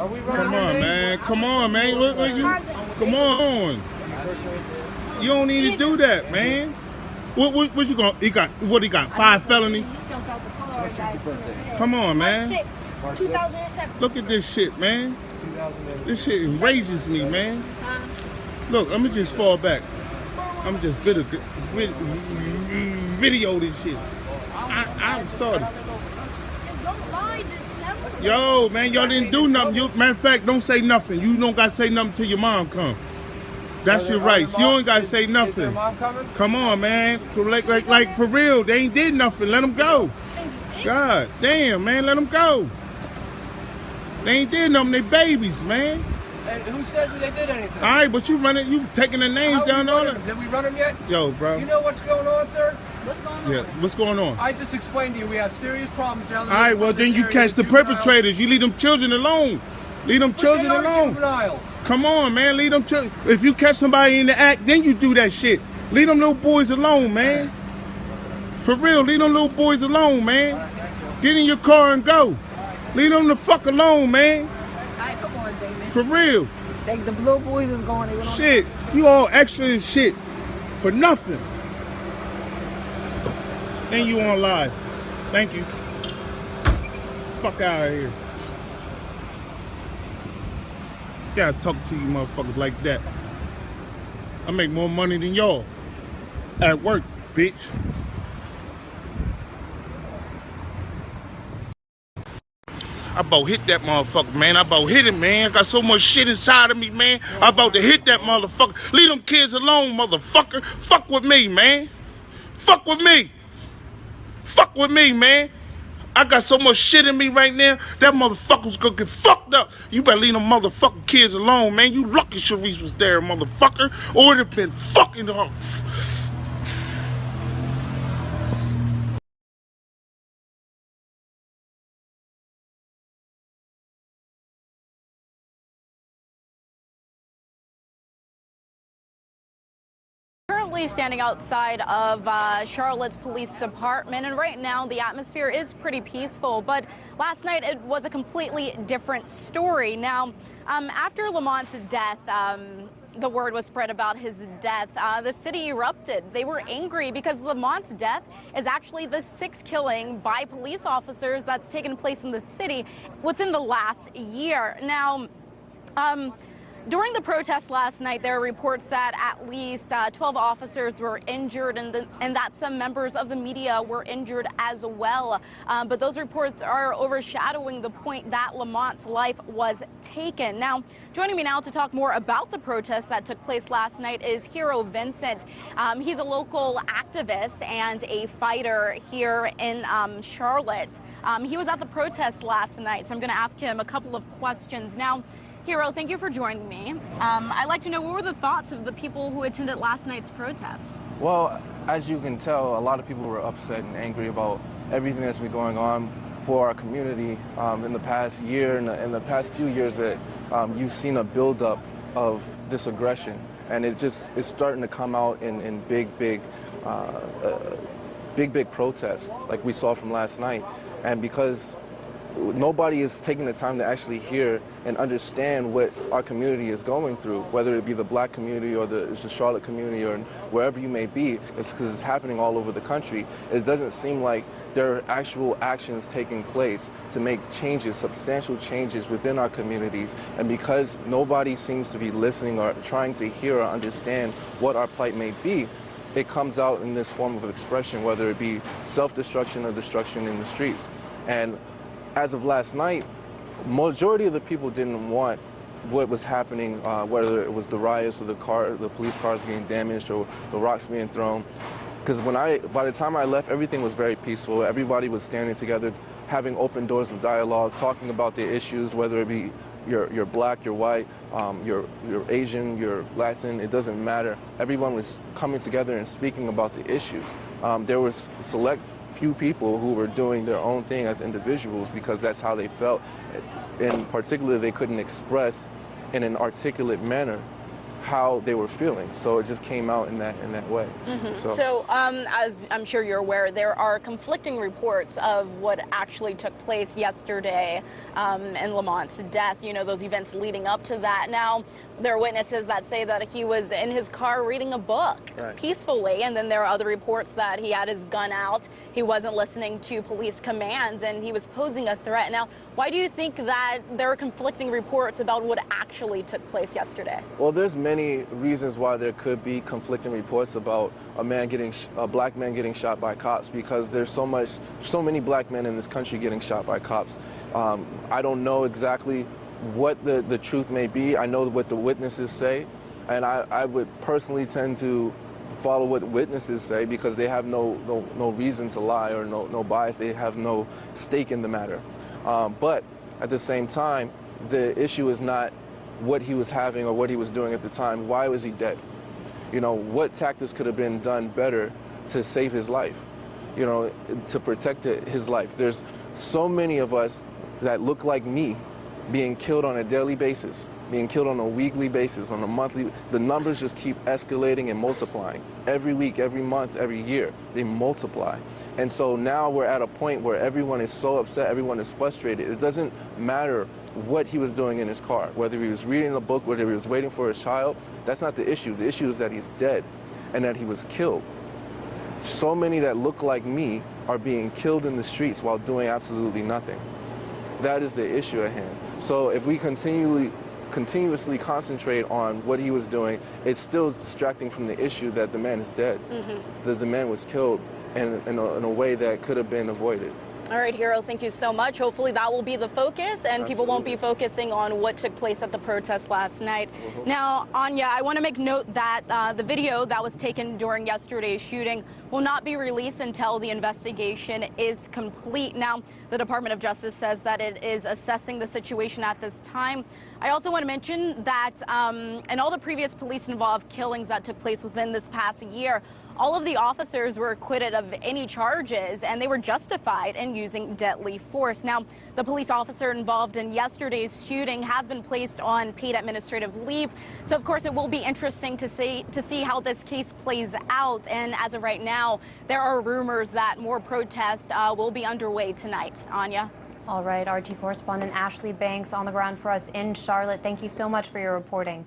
Are we running? Come on, man. Come on, man. What you? Come on. You don't need to do that, man. What you gonna? He got 5 felonies. Come on, man. 2007. Look at this shit, man. This shit enrages me, man. Look, I'm gonna just fall back. I'm just video this shit. I'm sorry. Yo, man, y'all didn't do nothing. Matter of fact, don't say nothing. You don't gotta say nothing till your mom come. That's your right. You ain't gotta say nothing. Is your mom coming? Come on, man. Like for real, they ain't did nothing. Let them go. God damn, man, let them go. They ain't did nothing. They babies, man. And who said they did anything? All right, but you taking the names down on it. Did we run them yet? Yo, bro. You know what's going on, sir? What's going on? Yeah, what's going on? I just explained to you we have serious problems down the road. All right, well then you catch the perpetrators. You leave them children alone. Leave them children alone. Juveniles. Come on, man. Leave them children. If you catch somebody in the act, then you do that shit. Leave them little boys alone, man. For real, leave them little boys alone, man. Get in your car and go. Leave them the fuck alone, man. All right, come on, Damon. For real. Think the blue boys is going. Shit, you all extra and shit for nothing. And you on live. Thank you. Fuck out of here. Gotta talk to you motherfuckers like that. I make more money than y'all at work, bitch. I about hit that motherfucker, man. I about hit him, man. I got so much shit inside of me, man. I about to hit that motherfucker. Leave them kids alone, motherfucker. Fuck with me, man. Fuck with me. Fuck with me, man. I got so much shit in me right now, that motherfucker's gonna get fucked up. You better leave them motherfucking kids alone, man. You lucky Sharice was there, motherfucker. Or it'd have been fucking her. Currently standing outside of Charlotte's police department, and right now the atmosphere is pretty peaceful, but last night it was a completely different story. Now, after Lamont's death, the word was spread about his death, the city erupted. They were angry because Lamont's death is actually the 6th killing by police officers that's taken place in the city within the last year. Now, during the protest last night, there are reports that at least 12 officers were injured and that some members of the media were injured as well. But those reports are overshadowing the point that Lamont's life was taken. Now, joining me now to talk more about the protest that took place last night is Hero Vincent. He's a local activist and a fighter here in Charlotte. He was at the protest last night, so I'm going to ask him a couple of questions. Now, Hero, thank you for joining me. I'd like to know, what were the thoughts of the people who attended last night's protest? Well, as you can tell, a lot of people were upset and angry about everything that's been going on for our community in the past year and in the past few years that you've seen a buildup of this aggression. And it's starting to come out in big protests like we saw from last night. And because nobody is taking the time to actually hear and understand what our community is going through, whether it be the black community or the Charlotte community or wherever you may be. It's because it's happening all over the country. It doesn't seem like there are actual actions taking place to make changes, substantial changes within our communities. And because nobody seems to be listening or trying to hear or understand what our plight may be, it comes out in this form of expression, whether it be self-destruction or destruction in the streets. And as of last night, majority of the people didn't want what was happening, whether it was the riots or the police cars being damaged or the rocks being thrown. Because by the time I left, everything was very peaceful. Everybody was standing together, having open doors of dialogue, talking about the issues, whether it be you're black, you're white, you're Asian, you're Latin, it doesn't matter. Everyone was coming together and speaking about the issues. There was select few people who were doing their own thing as individuals because that's how they felt. In particular, they couldn't express in an articulate manner how they were feeling. So it just came out in that way. So, as I'm sure you're aware, there are conflicting reports of what actually took place yesterday in Lamont's death, you know, those events leading up to that. Now, there are witnesses that say that he was in his car reading a book peacefully, and then there are other reports that he had his gun out, he wasn't listening to police commands, and he was posing a threat. Now, why do you think that there are conflicting reports about what actually took place yesterday? Well, there's many reasons why there could be conflicting reports about a black man getting shot by cops, because there's so many black men in this country getting shot by cops. I don't know exactly what the truth may be. I know what the witnesses say, and I would personally tend to follow what witnesses say because they have no reason to lie or no bias. They have no stake in the matter. But at the same time, the issue is not what he was having or what he was doing at the time. Why was he dead? You know, what tactics could have been done better to save his life, you know, to protect his life? There's so many of us that look like me being killed on a daily basis, being killed on a weekly basis, on a monthly. The numbers just keep escalating and multiplying. Every week, every month, every year, they multiply. And so now we're at a point where everyone is so upset, everyone is frustrated. It doesn't matter what he was doing in his car, whether he was reading a book, whether he was waiting for his child. That's not the issue. The issue is that he's dead and that he was killed. So many that look like me are being killed in the streets while doing absolutely nothing. That is the issue at hand. So if we continuously concentrate on what he was doing, it's still distracting from the issue that the man is dead, that the man was killed in a way that could have been avoided. All right, Hero, thank you so much. Hopefully that will be the focus and people won't be focusing on what took place at the protest last night. Now, Anya, I want to make note that the video that was taken during yesterday's shooting will not be released until the investigation is complete. Now, the Department of Justice says that it is assessing the situation at this time. I also want to mention that in all the previous police-involved killings that took place within this past year, all of the officers were acquitted of any charges, and they were justified in using deadly force. Now, the police officer involved in yesterday's shooting has been placed on paid administrative leave. So, of course, it will be interesting to see how this case plays out. And as of right now, there are rumors that more protests will be underway tonight. Anya? All right, RT correspondent Ashley Banks on the ground for us in Charlotte. Thank you so much for your reporting.